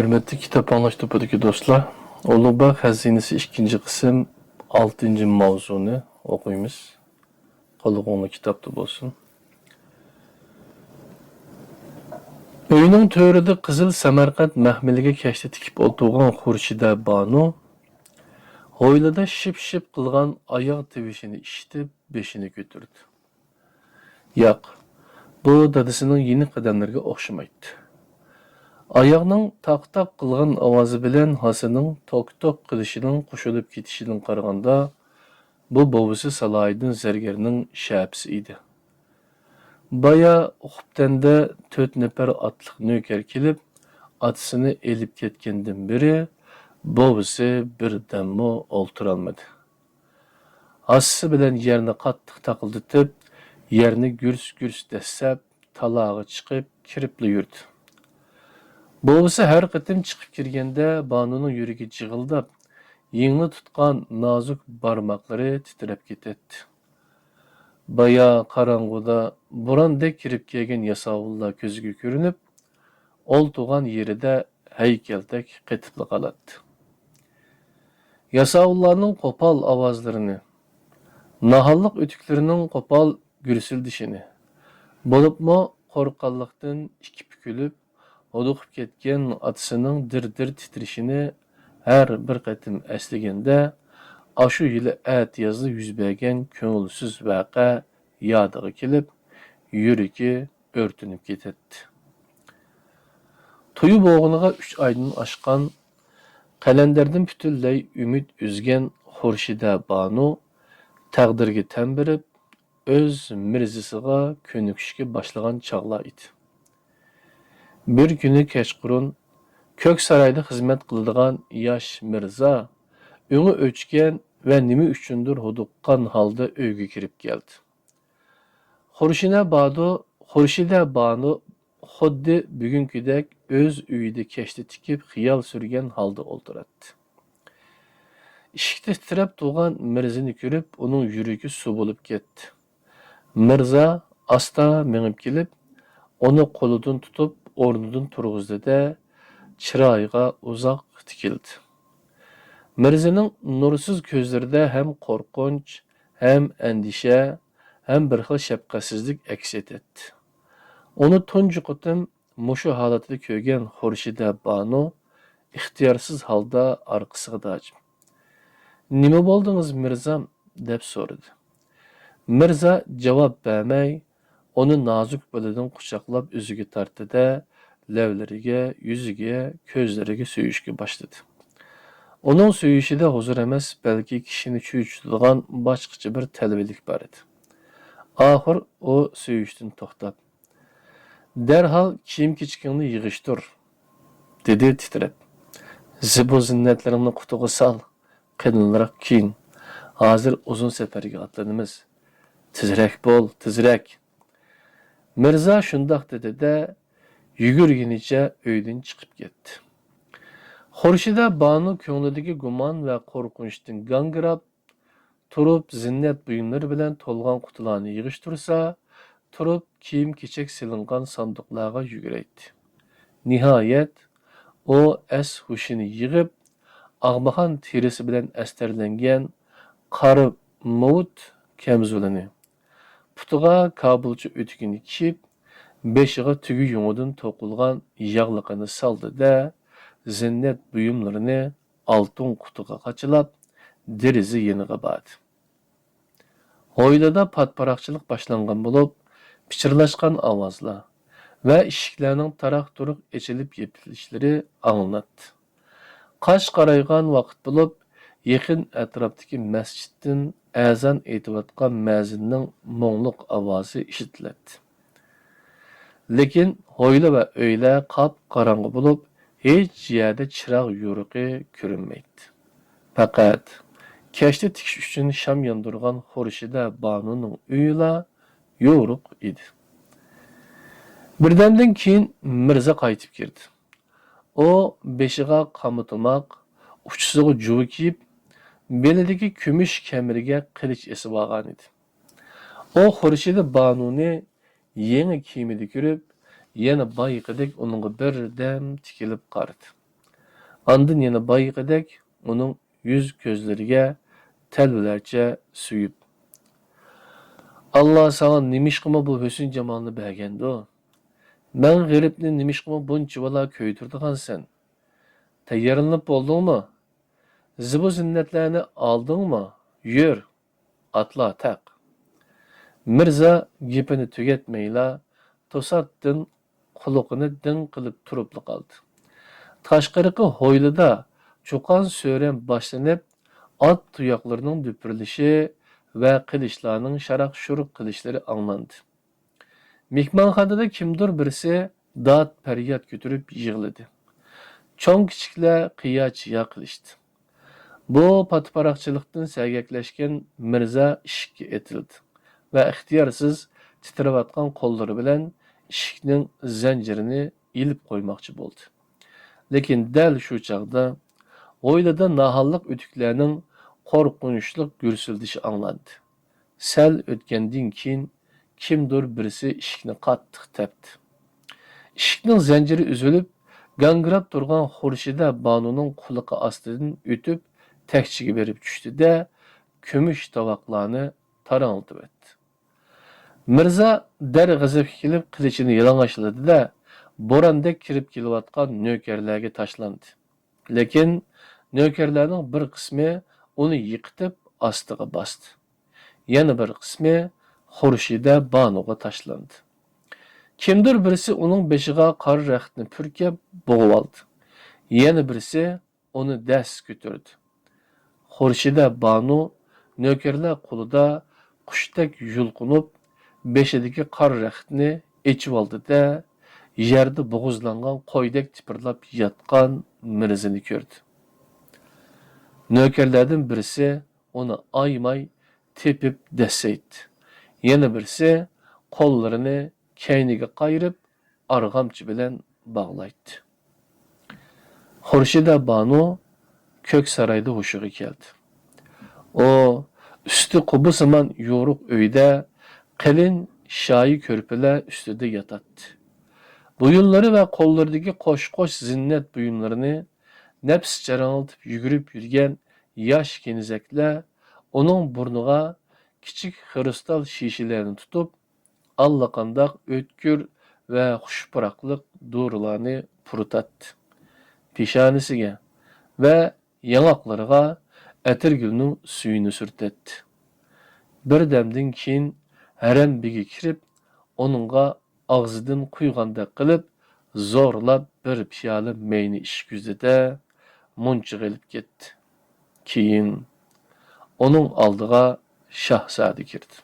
Hürmetli Kitap Anlaştıpı'daki dostlar, Ulubağ Hazinesi 2. kısım 6. mavzunu okuyumuz. Qolğonlu kitapta bolsun. Öyünün törüde Qızıl Samarqand mahmiliga kashta tikib o'tirgan Xurshida Banu hovlida ship-ship qilgan oyoq tivishini eshitib, beshini ko'tardi. Yo'q, bu dadasining yeni qadamlariga o'xshamaydi. Ayağının tak-tak qılğan ovozi bilan Hasanning tok-tok qilishining qo'shilib ketishidan qaraganda, bu bovisi Salohiddin zargarning shapisi edi. Baya uqubtanda 4 nafar otliq nökər kelib, atasini elib ketgandan beri bovisi birdammo o'ltirolmadi. Asisi bilan yerni qattiq taqildatib, yerni gurs-gurs dassab, talog'i chiqib, kiribli yurdi. Bovisi her qitim chiqib kirganda Banuning yuragi jig'ildab, yengni tutgan nozik barmoqlari titrab ketadi. Baya qorong'uda bo'rondek kirib kelgan yasovullar ko'ziga ko'rinib, o'ltirgan yerida haykaldak qetibli qoladi. Yasovullarning qo'pol ovozlarini, nahalliq o'tiklarining qo'pol gursildishini, bo'libmi qo'rqqanlikdan ikki bukilib Oduqib ketgan atasının dir-dir titrişini her bir qatim əslaganda, aşu yili ət yazı yüz bergen köngülsüz vaqa yadığı kelib, yüreki örtünüp ketedi. Tuyub oğluğa 3 aydan aşqan, qalandardan bütünley ümid üzgen Xurshida Banu taqdirga tan berib, öz mirzisiga könüküşke başlagan çağlar idi. Bir günü kechqurun Ko'k saroyda xizmat qiladigan yosh mirzo o'ngi o'chgan va nima uchundir huduqqan holda uyga kirib keldi. Xurshida Banu xuddi bugünkidek o'z uyida kashta tikib xiyol surgan holda o'ltiradi. Eshikda titrab turgan mirzani ko'rib, uning yuragi suv bo'lib ketdi. Mirzo asta mengib kelib, uni qo'lidan tutib o'rnidan turg'izdi-da, chiroyiga uzoq tikildi. Mirzaning nursiz ko'zlarida ham qo'rqinch, ham andisha, ham bir xil shafqatsizlik aks etdi. Uni tunji qatim mushu holatda ko'rgan Xurshida Banu ixtiyorsiz holda orqasiga dojib. "Nima bo'ldingiz, mirzam?" deb so'radi. Mirza javob bermay, onu nazik belidan quchoqlab o'ziga tortdi-da, lavlariga, yuziga, ko'zlariga suyishga boshladi. Uning suyishida huzur emas, balki kishini cho'chitadigan boshqacha bir talbilik bor edi. Oxir u suyishdan to'xtab, "Darhol kiyim-kechikingni yig'ishtir", dedi titrab. "Zibu zinnatlaringni qutiga sol, qilinroq kiyin. Hozir uzun safarga otlanamiz. Tezroq bo'l, tezroq." Mirza shundoq dedi-da, yugurgunicha uydan chiqib ketdi. Xurshida Banu ko'nglidagi gumon va qo'rqinchdan gangirab, turib zinnat buyumlari bilan to'lgan qutilarni yig'ishtirsa, turib kiyim-kechak silingan sandiqlarga yuguraydi. Nihoyat u hushini yig'ib, og'maxon terisi bilan astarlangan qora mut kamzulini, putiga kabulcha o'tikini kiyib, beshiga tugi yungidan to'qilgan yog'liqini soldi-da, zinnat buyumlarini oltin qutiga qachilab, deraza yeniga bordi. Hovlida patparaqchilik boshlangan bo'lib, pichirlashgan ovozlar va eshiklarning taroq-turuq ochilib yepilishlari anglanadi. Qosh qaraygan vaqt bo'lib, yaqin atrofdagi masjiddan azon aytayotgan muazzinning mo'ngluq ovozi eshitiladi. Lekin hovli va uylar qop-qorong'i bo'lib, hech yerda chiroq yo'riqi ko'rinmaydi. Faqat kashta tikish uchun sham yondirgan Xurshida Banuning uyila yo'riq edi. Birdamdan keyin Mirza qaytib kirdi. U beshiga qamitomoq, uchisiga juvi kiyib, belidagi kumush kamiriga qilich esib olgan edi. U Xurshida Banuni yangi kiyimida ko'rib, yana boyqidek uningga birdam tikilib qaradi. Andın yana bayıqidek onun yüz gözleriga telvilerce süyüp. Allah sana nimişqima bu hüsn cemalını bergendi o. Ben g'iribni nimişqima bunchavala köytürdigan sen. Tayyorlanib bo'ldingmi? Zibu zinnatlarni oldingmi? Yur, atla taq. Mirza gapini tugatmayla to'satdan quloqini ding qilib turib qoldi. Tashqariqi hovlida cho'qon so'ram boshlanib, ot tuyoqlarining duprilishi va qilishlarning sharaq-shuruq qilishlari anglandi. Mehmonxonada kimdir birisi dod faryod ko'tarib yig'ladi. Cho'ng kichiklar qiya-chiya qilishdi. Bu patparaqchilikdan sergaklashgan Mirza ishikka etildi va ixtiyorsiz titrayotgan qo'llari bilan ishikning zanjirini ilib qo'ymoqchi bo'ldi. Lekin dal shu chog'da hovlida naholliq o'tiklarning qo'rqinchli gursildishi anglandi. Sal o'tgandan keyin kimdir birisi ishikni qattiq tepdi. Ishikning zanjiri uzilib, gangrab turgan Xurshida Banuning quliqi ostidan o'tib, tekchiga berib tushdi-da, kumush tovoqlarni taranglatib etdi. Mirza dar g'azabga kelib qilichini yalang'ochladi-da, bo'rondek kirib kelayotgan navkarlarga tashlandi. Lekin navkarlarning bir qismi uni yiqitib ostiga bosdi. Yana bir qismi Xurshida Banuga tashlandi. Kimdir birisi uning beshiga qora raxtni purkab bo'g'ib oldi. Yana birisi uni dast ko'tardi. Xurshida Banu navkarlar qo'lida qushdek yulqinib, beshidagi qora raxtni echib oldi-da, yerda bo'g'izlangan qo'ydek tipirlab yotgan Mirzani ko'rdi. Navkarlardan birisi uni aymay tepib dasaydi. Yana birisi qo'llarini kayniga qayirib, arg'amchi bilan bog'laydi. Xurshida Banu ko'k saroyda hushiga keldi. O üstü qubusimon yo'ruq uyda qalin shoyi ko'rpalar ustida yotatdi. Buyunlari va qo'llaridagi qo'sh-qo'sh zinnat buyumlarini nafs charanglatib yugurib yurgan yosh kenizaklar uning burniga kichik kristal shishalarni tutib, allaqandoq o'tkir va xushpuroqliq dorilarni puritatdi. Peshonasiga va yanaqlariga atirgulning suyini surtatdi. Bir damdan keyin haram begi kirib, onunga og'zidan quygandek qilib, zo'rlab bir piyola mayni ishkuzdi-da, munchiq ilib ketdi. Keyin onun oldiga shahzoda kirdi.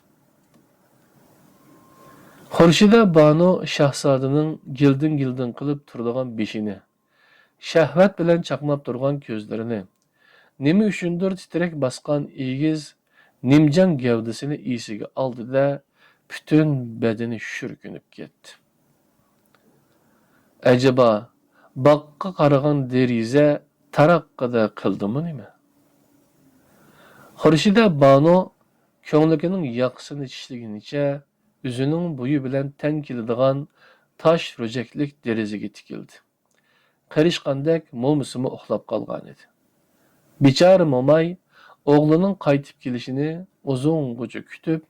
Xurshida Banu shahzodaning gildin-gildin qilib turadigan beshini, shahvat bilan chaqnab turgan ko'zlarini, nima uchundir titrak bosgan egiz, nimjon gavdasini esiga oldi-da, butun badani shurkunib ketdi. Acaba boqqa qaragan deriza taraqqida qildimi nima? Xurshida Banu ko'nglining yoqsini tishlagunicha o'zining bo'yi bilan teng keladigan tosh ro'jaklik derazaga tikildi. Qarishqandek mo'misimi uxlab qolgan edi. Bechora mo'may o'g'lining qaytib kelishini uzungacha kutib,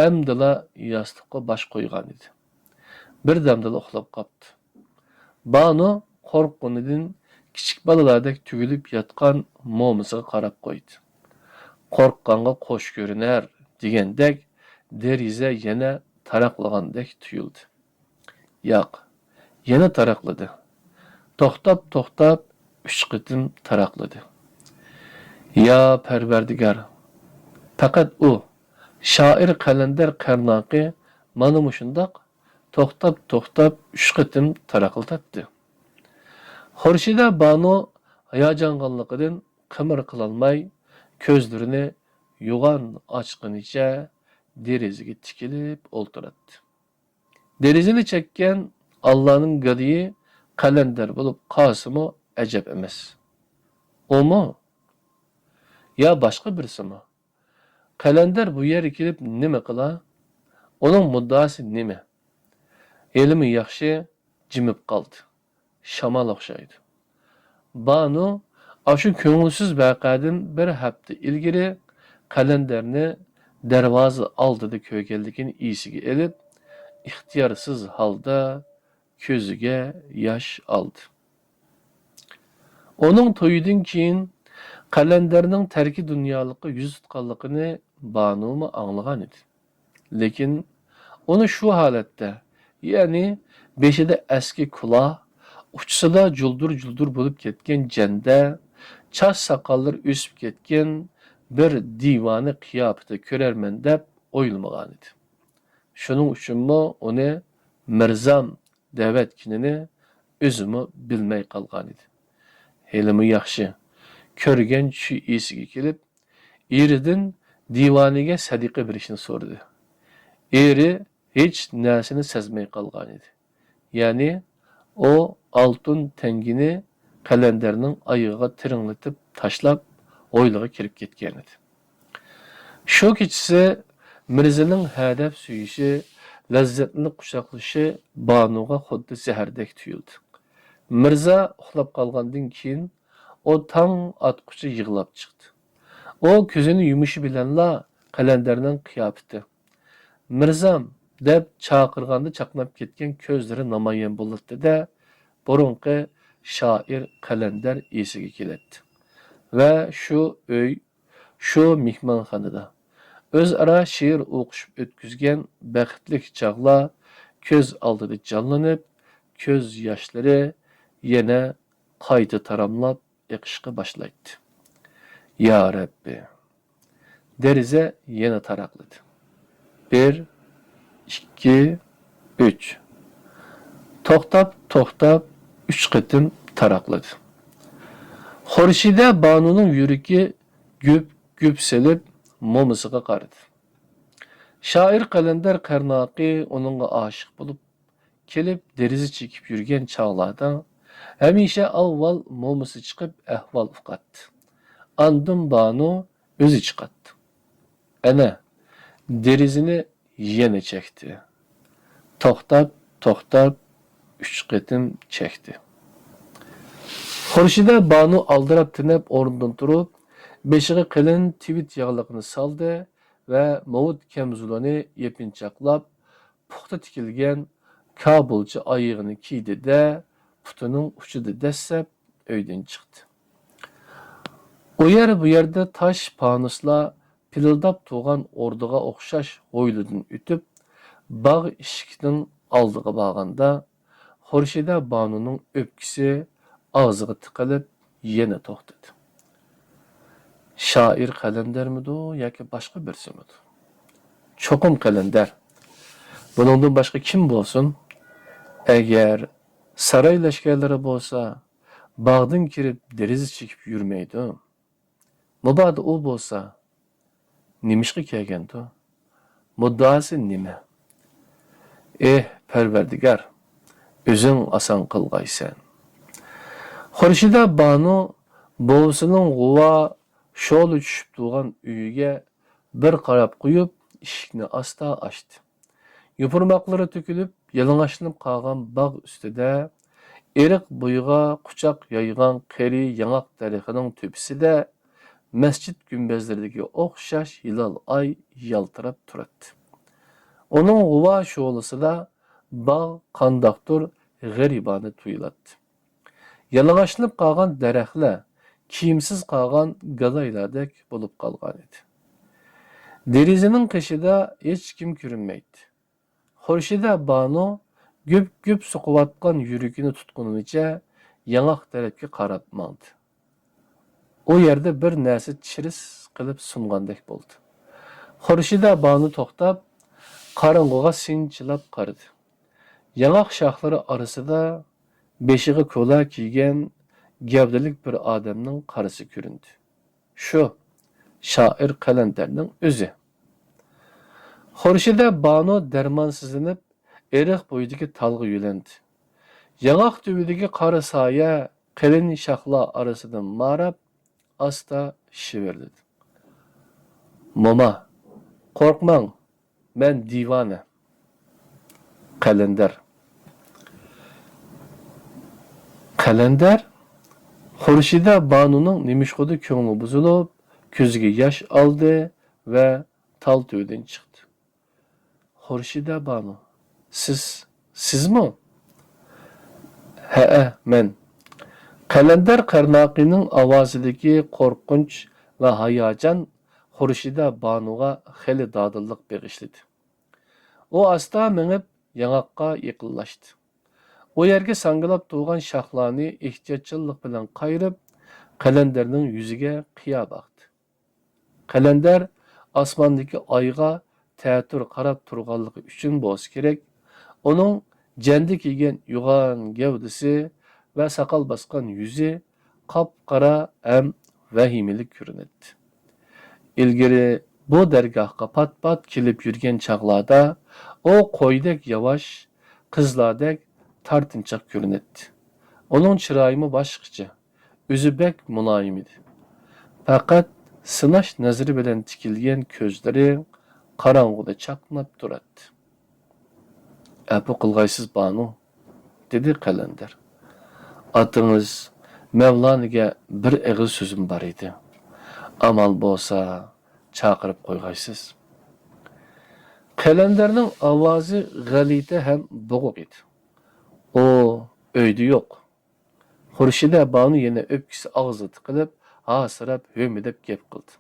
amdila yostiqqa bosh qo'ygan edi. Bir damdila uxlab qopti. Banu qo'rqqanidan kichik bolalardek tugilib yotgan mo'misiga qarab qo'ydi. Qo'rqqanga qo'sh ko'rinar degandek deriza yana taraqlagandek tuyuldi. Yo'q, yana taraqladi. To'xtab 3 qitim taraqladi. Ya Parvardigor, faqat u shoir Qalandar Qarnoqi mana mushundoq to'xtab 3 qitim taraqlatdi. Xurshida Banu hayajonganligidan qimir qilolmay, ko'zlarini yo'g'on ochqunicha derazaga tikilib o'ltiradi. Derazani chekkan Allohning gadiyi Qalandar bo'lib qolsimi ajab emas. Omi? Ya boshqa birisimi? Qalandar bu yerga kelib nima qila? Uning muddaosi nima? Elimi yaxshi jimib qoldi. Shamol o'xshaydi. Banu aşı köngülsüz vaqadan bir hafta ilgiri kalenderini darvoza oldida ko'rganligini esiga elib, ixtiyorsiz holda ko'ziga yosh oldi. Onun to'yidan keyin kalenderning tarki dunyolikqa yuz tutganligini Banumi anglagan edi. Lekin uni shu holatda, ya'ni beshida eski quloq, uchisida juldur-juldur bo'lib ketgan janda, choch soqollari o'sib ketgan bir divoni qiyofada ko'rarman deb o'ylamagan edi. Shuning uchunmi uni Mirzam da'vatkinini o'zimi bilmay qolgan edi. Helimi yaxshi. Ko'rgan shu esiga kelib, eridan divoniga sadiqa berishni so'radi. Eri hech narsani sezmay qolgan edi. Ya'ni o oltin tangini kalendarning oyog'iga tiringlatib tashlab, o'yliga kirib ketgan edi. Shu kechasi Mirzaning hadab suyishi, lazzatni quchoqlashi Banuga xuddi zahardek tuyuldi. Mirza uxlab qolgandan keyin o tong atqucha yig'lab chiqdi. O ko'zini yumishi bilanla kalendarning qiyofati. Mirzam deb chaqirganda chaqnab ketgan ko'zlari namoyon bo'ldi-da, burunqi shoir kalendar esiga keladi. Va shu uy, shu mehmonxonada o'zaro she'r o'qishib o'tkazgan baxtli chog'lar ko'z oldida jonlanib, ko'z yoshlari yana qayta taramlab eqishga boshlaydi. Ya Rabbi. Derize yana taraqladı. 1, 2, 3. To'xtab 3 qitim taraqladı. Xurshida Banuning yuragi güp selib momisiga qaradi. Shoir qalendar Qarnoqi uningga oshiq bo'lib, kelib deriza chekib yurgan chog'larda hamisha avval momisi chiqib ahvol uqatdi. Andın Banu o'zi chiqatdi. Ana derizini yana çekti. To'xtab 3 qitim çekti. Xurshida Banu aldirab tinib o'rnidan turib, beshiga qalin tivit yog'liqni soldi va movut kamzulini yepinchoqlab, puxta tikilgan Kabulchi oyog'ini kiydi-da, putining uchida dassab uydan chiqdi. O yer bu yerde taş panusla pilildab tuğan orduğa o'xshash hovlidan o'tib, bog' eshikning oldiga borganda, Xurshida Banuning o'pkisi og'ziga tiqilib, yana to'xtadi. Shoir qalandarmidi yoki boshqa birsimidi? Cho'qim qalandar. Buningdan boshqa kim bo'lsin? Agar saroy lashkarlari bo'lsa, bog'dan kirib deriza chekib yurmaydi. Mubada o bo'lsa, nimishqa kelgandi? Muddaosi nima? Parvardigor, o'zing oson qilg'aysan. Xurshida Banu buvisining g'uva sho'li tushib turgan uyiga bir qarab qo'yib, eshikni asta ochdi. Yupurmoqlari to'kilib, yalang'ochlanib qolgan bog' ustida eriq bo'yiga quchoq yoygan qari yangoq daraxining to'pisida masjid gumbazlaridagi o'xshash hilal ay yaltirab turadi. Onun g'uva sho'lisida bog' qandoqdir g'aribona tuyuladi. Yalang'ochlanib qolgan daraxtlar kiyimsiz qolgan galaylardek bo'lib qolgan edi. Derizaning qishida hech kim ko'rinmaydi. Xurshida Banu güp suqiyotgan yuragini tutqunicha yangoq tarafga qarab mangdi. O yerde bir narsa chiris qilib sungandek bo'ldi. Xurshida Banu to'xtab, qorong'iga sinchilab qaradi. Yangoq shoxlari orasida beshiga ko'la kiygan gavdalik bir odamning qarasi ko'rindi. Shu shoir qalandarning o'zi. Xurshida Banu darmonsizlanib, eriq bo'yidagi tolga yo'landi. Yangoq tubidagi qora soya qalin shoxlar orasidan marab asta shivirdi. Mama, qo'rqmang, men divona. Qalendar. Qalendar Xurshida Banuning nimishqudi ko'ngli buzilib, ko'ziga yosh oldi va tal to'ydan chiqdi. Xurshida Banu, sizmi? Ha, men. Qalendar Qarnoqining ovozidagi qo'rqinch va hayajon Xurshida Banuga xeli dodillik bag'ishladi. U asta minib yangaqqa yaqinlashdi. O yerga sangilab turgan shoxlarni ehtiyotchilik bilan qayirib, Qalandarning yuziga qiya boqdi. Qalandar osmondagi oyga ta'tir qarab turganligi uchun bo'lsa kerak, uning jandi kiygan yo'g'on gavdasi va soqol bosgan yuzi qop-qora ham vahimalik ko'rinadi. Ilgari bu dargohga pat-pat kelib yurgan chaqlarda o qo'ydek yavash, qizlardek tartinchoq ko'rinadi. Uning chiroyi boshqacha, o'zi bek muloyim edi. Faqat sinash nazari bilan tikilgan ko'zlari qorong'uda chaqnab turadi. "Apu qilg'aysiz Banu", dedi Qalandar. "Otingiz Mavloniga bir og'iz so'zim bor edi. Amal bo'lsa, chaqirib qo'yg'aysiz." Qalandarning ovozi g'alita ham bo'g'iq edi. "O, uyda yo'q." Xurshida Banu yana o'pkisi og'zida tiqilib, hasirab, hömidab gap qildi.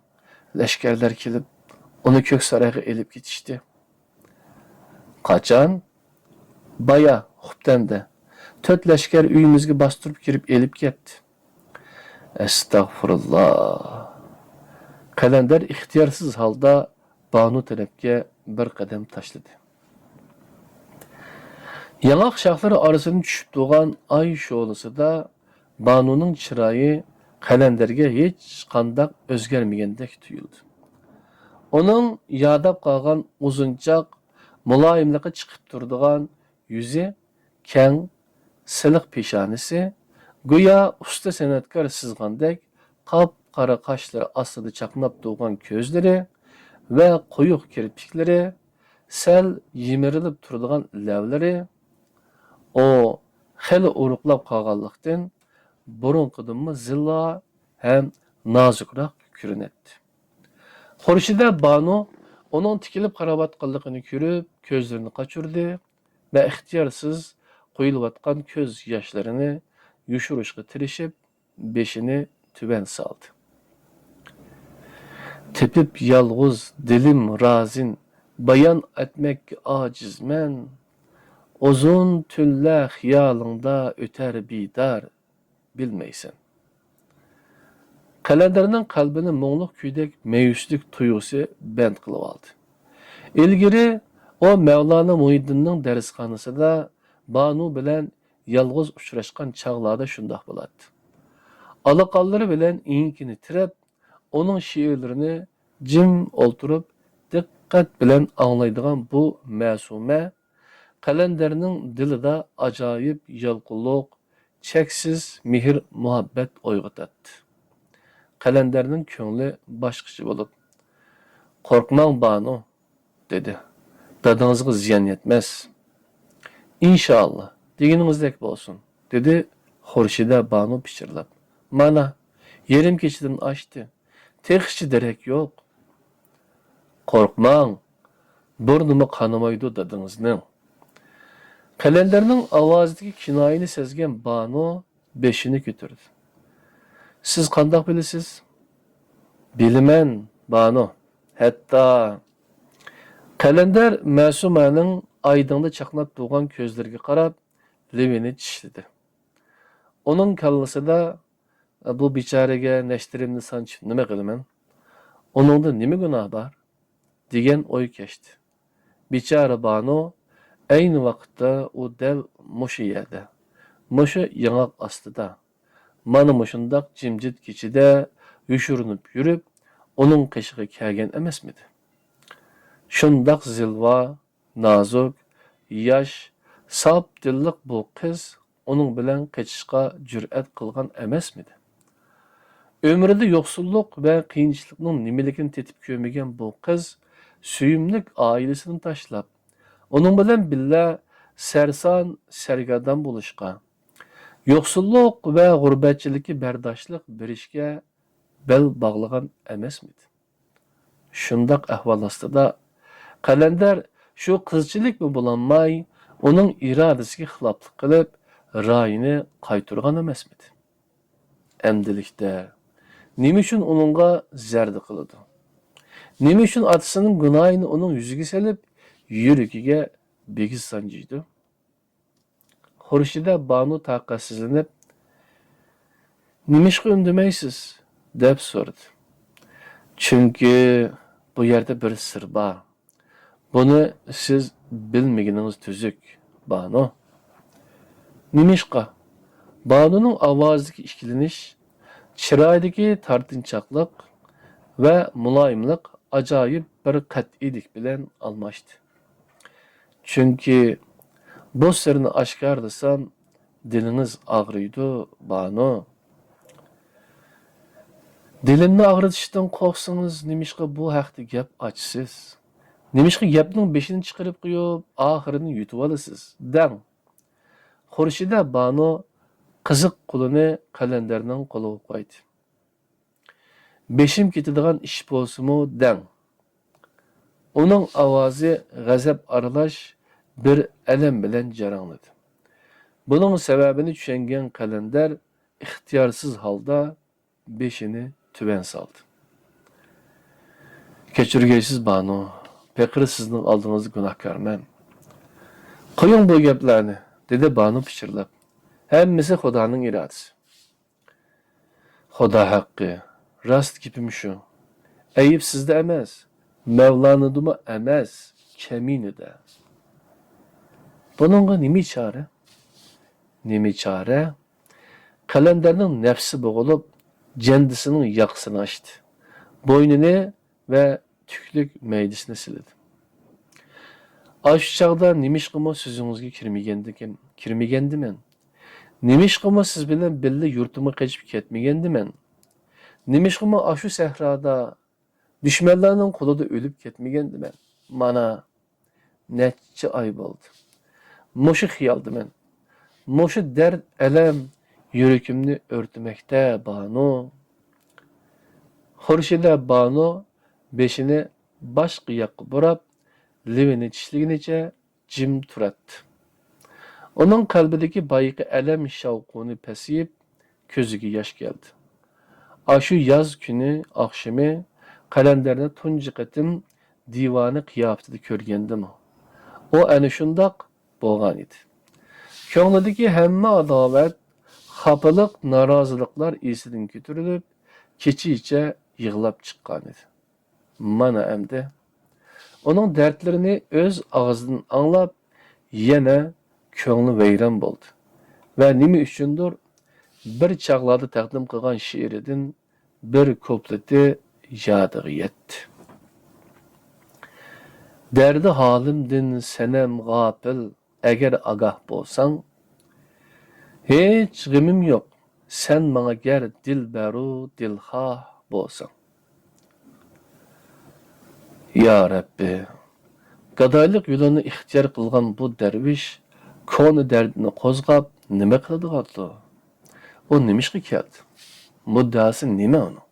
"Lashkarlar kelib, uni Ko'ksaroyga elib ketishdi." "Qachon?" "Baya, xubtanda. 4 lashkar uyimizga bostirib kirib elib ketdi." "Astag'firulloh." Qalandar ixtiyorsiz holda Banu tarafga bir qadam tashladi. Yangaq shoxlari orasidan tushib turgan oy sho'lisida Banuning chiroyi Qalandarga hech qanday o'zgarmagandek tuyuldi. Uning yodab qolgan uzunchoq, muloyimligi chiqib turadigan yuzi, keng, siliq peshonasi, go'yo usta san'atkor sizgandek qop-qora qoshlari ostida chaqnab turgan ko'zlari va quyuq kirpiklari, sal yimirilib turadigan lavlari, o xeli uruqlab qolganlikdan burunqidanmi zillo ham nozikroq ko'rinadi. Xurshida Banu uning tikilib qarayotganligini ko'rib, ko'zlarini qochirdi va ixtiyorsiz quyilayotgan ko'z yoshlarini yushirishga tirishib, beshini tuban soldi. "Tepib yolg'iz dilim razin, bayon etmek acizmen, uzun tünle xiyalında öter bidar, bilmeysen." Qalandarning qalbini mo'ngluq kuydek meyuslik tuygusi band qilib oldi. Ilgari o Mavlona Muhiddinning darsxonasida Banu bilan yolg'iz uchrashgan chog'larda shundoq bo'ladi. Alaqonlari bilan inkini tirab, uning she'rlarini jim o'ltirib, diqqat bilan anglaydigan bu ma'suma Qalandarning dilida ajoyib yolqinlik, cheksiz mehr muhabbat uyg'otadi. Qalandarning ko'ngli boshqacha bo'lib, "Qo'rqmang Banu", dedi. "Dadangizga ziyon yetmez." "İnşallah, deganingizdek bo'lsin", dedi Xurshida Banu pichirlab. "Mana, yerim kechidan oshdi. Texchi darak yo'q." "Qo'rqmang, burnimi qanamaydi dadangizning." Qalandarning ovozidagi kinoyani sezgan Banu beshini ko'tardi. "Siz qandoq bilasiz?" "Bilaman, Banu. Hatta..." Qalandar Ma'sumaning oydinda chaqnab turgan ko'zlariga qarab, levini tishladi. Uning kallasida bu bechoraga nashtirimni sanchib nima qilaman? Uningda nima gunoh bor? degan o'y kechdi. Bechora Banu ayni vaqtda u dal mushu yerda, mushu yong'oq ostida, mana mushundoq jimjit kechida yushurinib yurib, uning qishig'i kelgan emasmidi? Shundoq zilva, nozik, yosh, sof dilliq bu qiz uning bilan qechishga jur'at qilgan emasmidi? Ömrida yo'qsullik va qiyinchilikning nimaligini tetib ko'rmagan bu qiz suyimlik oilasini tashlab, uning bilan birga sarson sargardon bo'lishga, yo'qsullik va g'urbatchilikka bardoshlik berishga bel bog'lagan emasmidi? Shundoq ahvol ostida Qalendar shu qizchilik mi bulanmay, uning irodasiga xiloflik qilib, rayini qaytargan emasmidi? Endilikda nima uchun uningga zarda qiladi? Nima uchun otasining gunohini uning yuziga solib, yuragiga begiz sanjiydi? Xurshida Banu taqatsizlanib, "Nimishqa undamaysiz?" deb so'radi. Chunki bu yerda bir sir bor. Buni siz bilmagininiz tuzuk, Banu. Nimishqa? Banuning ovozidagi ikkilanish, chiroydagi tortinchoqlik va muloyimlik ajoyib bir qat'iylik bilan almashdi. Chunki bu sirni oshkorlasam, dilingiz og'riydi, Banu. Dilimni og'ritishdan qo'rqsangiz, nimishqa bu haqda gap ochsiz? Nimishqa gapning beshini chiqarib qo'yib, oxirini yutib olasiz? Dang. Xurshida Banu qiziq qo'lini Qalandarning qo'liga qo'ydi. Beshim ketadigan ish bo'lsa-mu, dang. Uning ovozi g'azab aralash bir alam bilan jarangladi. Buning sababini tushungan Qalandar ixtiyorsiz holda beshini tuban soldi. Kechirgaysiz Banu, paqir sizning oldingizda gunohkorman. Qo'ying bu gaplarni, dedi Banu pichirlab. Hammasi Xudoning irodasi. Xudo haqqi, rost gapim shu. Ayib sizda emas, Mavlanidimi emas, kaminida. Buningga nima chora? Nima chora? Qalandarning nafsi bo'g'ilib, jandisining yaqsini ochdi. Bo'ynini va tüklük meydisini siladi. Aşı çağda nimishqimi sizingizga kirmagandiman? Nimishqimi siz bilan birga yurtimga qochib ketmagandiman? Nimishqimi ashu sahroda dushmanlarning qo'lida o'lib ketmagandiman? Mana necha oy bo'ldi. Mushu xiyoldiman. Mushu dard, alam yuragimni o'rtmoqda, Banu. Xurshida Banu beshini boshqa yoqqa burab, livini tishlaganicha jim turadi. Uning qalbidagi boyiqi alam shavquni pasayib, ko'ziga yosh keldi. Ashu yoz kuni oqshimi Qalandarni tunji qatim divani qiyofatida ko'rgandimi? O ana shundoq bo'lgan edi. Ko'nglidagi hamma adovat, xafaliq, noroziliklar esidan ko'tarilib, kecha-kecha yig'lab chiqqan edi. Mana endi uning dardlarini o'z og'zidan anglab, yana ko'ngli vayron bo'ldi. Va nima uchundir bir chaqlarda taqdim qilgan she'ridan bir kupleti yodiga yetdi. Derdi halimdin senem g'afil, agar agah bo'lsang, hech g'imim yo'q, sen menga gar dilbaru dilxoh bo'lsang. Ya Rabbi, gadoylik yo'lini ixtiyor qilgan bu darvish koni dardini qo'zg'ab nima qiladi? U nimishqa keldi? Muddasi nima uni?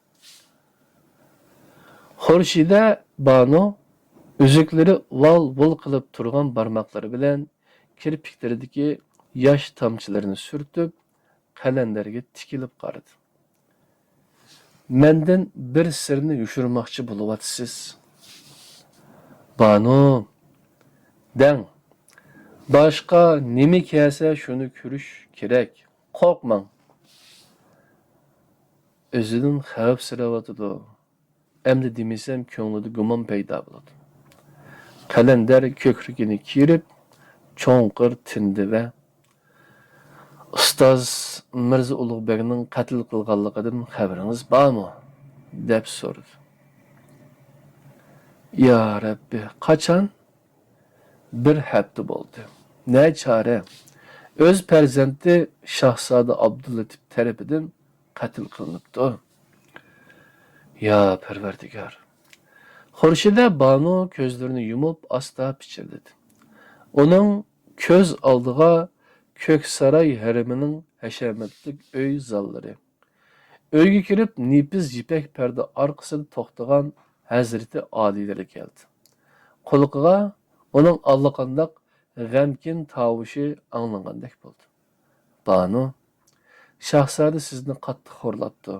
Xurshida Banu uzuklari val-vul qilib turgan barmoqlari bilan kirpiklaridagi yosh tomchilarini surtib, Qalandarga tikilib qaradi. Mendan bir sirni yushirmoqchi bo'lyapsiz. Banu, deng. Boshqa nima kelsa shuni ko'rish kerak. Qo'rqmang. O'zidan xavf sirayotidi. Endi demasam ko'nglida gumon paydo bo'ladi. Qalandar ko'krigini kirib, cho'nqir tindi va ustoz Mirza Ulug'bekning qatl qilganligidan xabaringiz bormi? deb so'radi. Ya Rabbi, qachon? Bir hafta bo'ldi. Ne çare? Öz farzandi Shahzoda Abdulatif tarafidan qatl qilinibdi. Ya Parvardigor. Xurshida Banu ko'zlarini yumib asta pichirladi. Uning ko'z oldiga Ko'ksaroy haramining hashamatlik uy zallari. Uyga kirib, nepiz ipak parda orqasida to'xtagan Hazreti Alilari keldi. Quliqiga uning allaqandoq g'amkin tovushi anglangandek bo'ldi. Banu, Shahzoda sizni qattiq xo'rlabdi.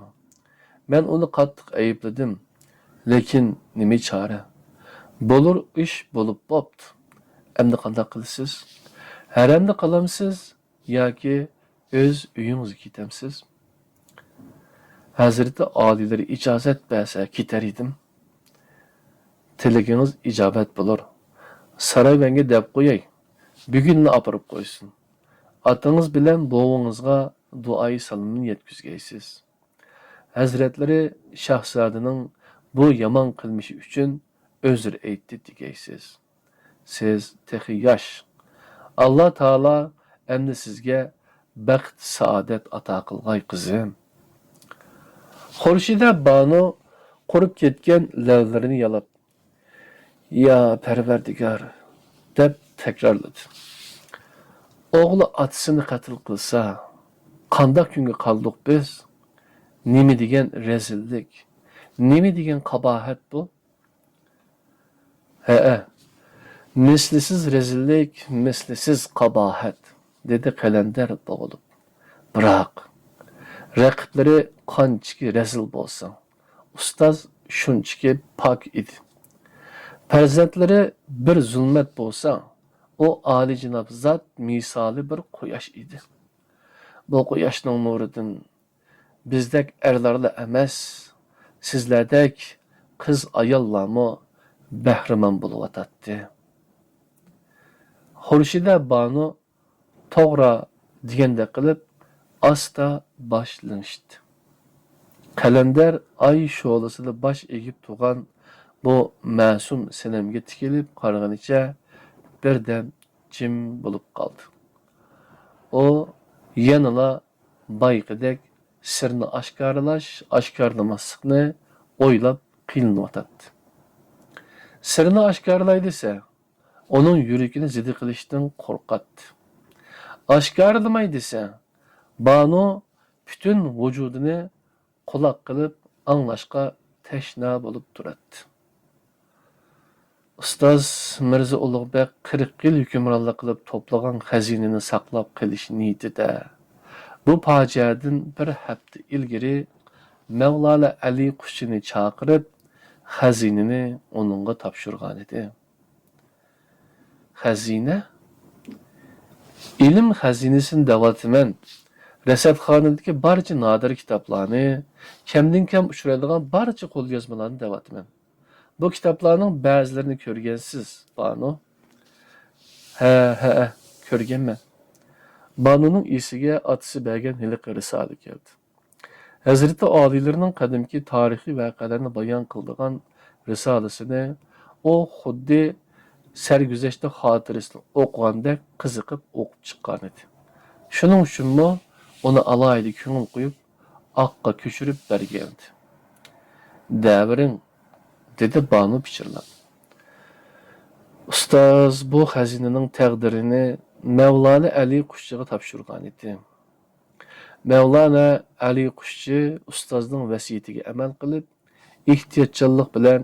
Men uni qattiq aybladim. Lekin nima chora? Bo'lur ish bo'lib bo'pti. Endi qanday qilasiz? Haramda qolamsiz yoki o'z uyingizga ketamsiz? Hazreti Alilari ijozat bersa ketar edim. Tilagingiz ijobat bo'lur. Saroyvanga deb qo'yay. Bugunni opirib qo'ysin. Atangiz bilan bovingizga duoyi salomni yetkazgaysiz. Hazratlari Shahzodaning bu yomon qilmishi uchun özür aytdi degaysiz. Siz texi yosh. Alloh taolo endi sizga baxt, saodat ato qilg'ay qizim. Xurshida Banu qurib ketgan lavlarini yalab, "Ya Parvardigor" deb takrorladi. O'g'li otasini qatl qilsa, qanday kunga qoldik biz? Nima degan rezillik, nima degan qabohat bu? He, mislisiz rezillik, mislisiz qabohat, dedi Kalender bo'g'ilib. Biroq raqiblari qanchaki rezil bo'lsa, ustoz shunchaki pok edi. Farzandlari bir zulmat bo'lsa, o olijanob zot misoli bir quyosh edi. Bu quyoshning nuridan bizdek erlarla emas, sizlardek qiz ayollarmi bahramand bo'layotdi. Xurshida Banu to'g'ri degandek qilib asta boshlanishdi. Kalender ay sho'lasida bosh egib turgan bu ma'sum sinamga tikilib qaraganicha birdan jim bo'lib qoldi. O yanala bayqidek sirni oshkorlamaslikni o'ylab qiynalıyotdi. Sirni oshkorlay desa, onun yuragini zidi qilishdan qo'rqatdi. Oshkorlamay desa, Banu bütün vücudunu quloq qilib anglashga tashna bo'lib turadi. Ustoz Mirza Ulug'bek 40 yil hukmronlik qilib to'plagan xazinani saqlab qilish niyatida bu fojiadan bir hafta ilgari Mevlana Ali Qushchini chaqirib xazinani onunga topshirgan edi. Xazina? İlim xazinasini davlatiman. Rasadxonadagi barcha nodir kitoblarni, kamdan kam uchraydigan barcha qo'lyozmalarni davatiman. Bu kitoblarning ba'zilarini ko'rgansiz, Banu? Ha, ko'rganman. Banuning esiga otasi bergan hiliq risola keldi. Hazrati Alilarining qadimki tarixiy voqealarni bayon qildigan risolasini o xuddi sarguzashta xotirasini o'qigandek qiziqib o'qib chiqqan edi. Shuning uchunmi onu alayda ko'ngil qo'yib, oqqa ko'chirib bergandi. Davring, dedi Banu pichirlab. Ustoz bu xazinaning taqdirini Mevlana Ali Qushchiga topshirgan edi. Mevlana Ali Qushchi ustozning vasiyatiga amal qilib, ehtiyotchanlik bilan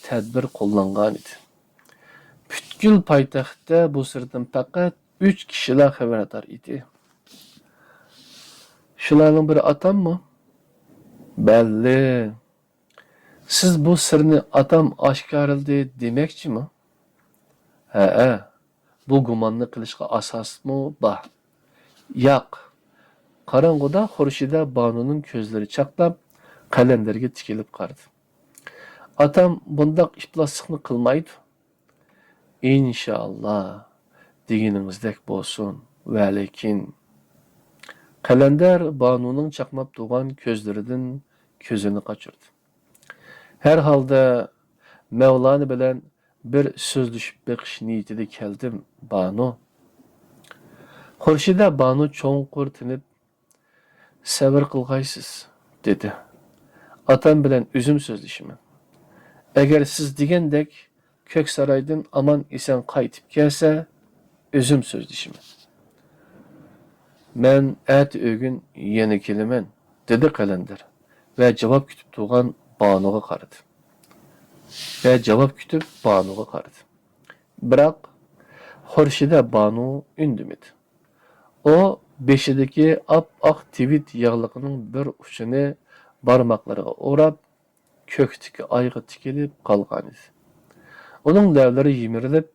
tadbir qo'llangan edi. Butkul poytaxtda bu sirdan faqat 3 kishilar xabardor edi. Shularning biri atammi? Belli. Siz bu sirni atam oshkorildi demoqchimi? Ha, bu gumonni qilishga asosmi bor? Yo'q. Qorong'uda Xurshida Banuning ko'zlari chaqnab, qalandarga tikilib qaradi. Atam bundoq ifloslikni qilmaydi. İnşallah deginimizdek bo'lsin. Va lekin Kalender Banuning chaqnab turgan ko'zlaridan ko'zini qochirdi. Her halda Mevlana bilan bir so'zlashib beqish niyatida keldim, Banu. Xurshida Banu cho'nqur tinib, sabr qilg'aysiz, dedi. Atam bilan o'zim so'zlashiman. Agar siz degandek Ko'ksaroydan aman eson qaytib kelsa, o'zim so'zlashiman. Men ət ögün yeni kelimen, dedi kalender. Ve cevap kütüp tuğan Banu'ga qaradı. Ve cevap kütüp Banu'ga qaradı. Biroq Xurshida Banu ündümedi. O beşideki ap-ak tivit yağlıqının bir uçunu barmaqlarına orab, kökteki ayğı tikilip qalğan idi. Onun lavları yimirilip,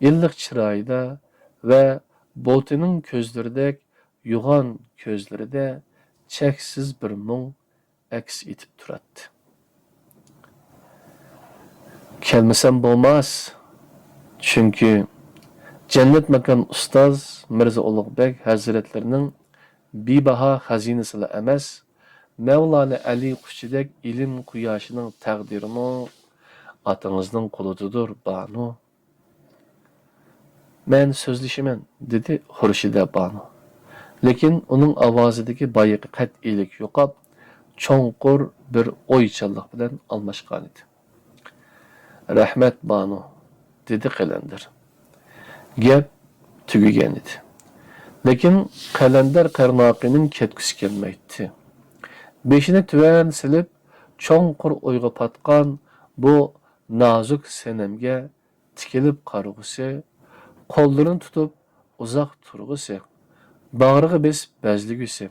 illik çırayda ve Boltinin közlerdek yuğan közleride çeksiz bir mung aks etip turattı. Kelmesem bolmaz. Çünkü Cennet Mekan Ustaz Mirza Ulug'bek Hazretlerinin bibaha hazinesiyle emes, Mevlana Ali Kuşçidek ilim kuyaşının takdirini atınızın kulududur Banu. Men sözleşimen, dedi Xurshida Banu. Lekin onun avazideki bayıqı qat'ilik yo'qab, cho'nqur bir o'ychanlik bilan almashgan edi. Rahmat Banu, dedi Qalender. Gap tugagan edi. Lekin Qalender qarnoqining ketgisi kelmaydi. Beshini tuvan silib, cho'nqur o'yga patgan bu nozik sanamga tikilib qarag'usi, qo'llarini tutib uzoq turg'usi, bag'riga besib bazligisi,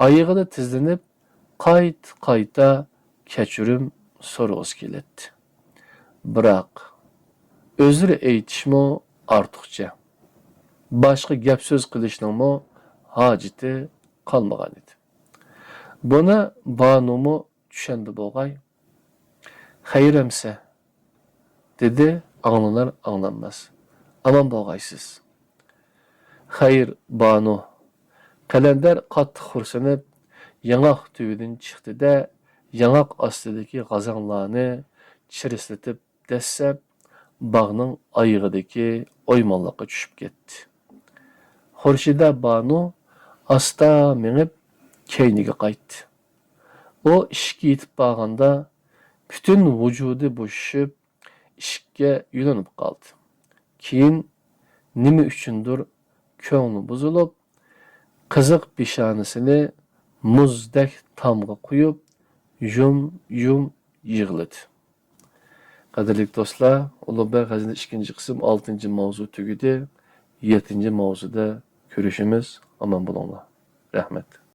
oyog'ida tizlanib qayta kechirim so'rag'usi keladi. Biroq o'zini aytishmi ortiqcha. Boshqa gap so'z qilishning hojati qolmagan edi. Buni Banumu tushundi bo'lg'ay. Xayramsa, dedi anglanar anglanmas. Aman bo'lg'aysiz. Xayr Banu. Qalender qattiq xursinib, yangaq tuvidan chiqdi-da, yangaq ostidagi g'azanlarni chirislatib dassab, bog'ning oyig'idagi o'ymonliqqa tushib ketdi. Xurshida Banu asta minib keyniga qaytdi. O ishga yetib borganda butun vujudi bo'shib, ishga yo'linib qoldi. Keyin nima uchundir ko'ngli buzilib, qiziq peshanasini muzdek tomga qo'yib, yum yig'ladi. Qadrli do'stlar, Ulug'bek Xazina 2-qism 6-mavzu tugadi. 7-mavzuda ko'rishimiz. Aman bo'linglar. Rahmat.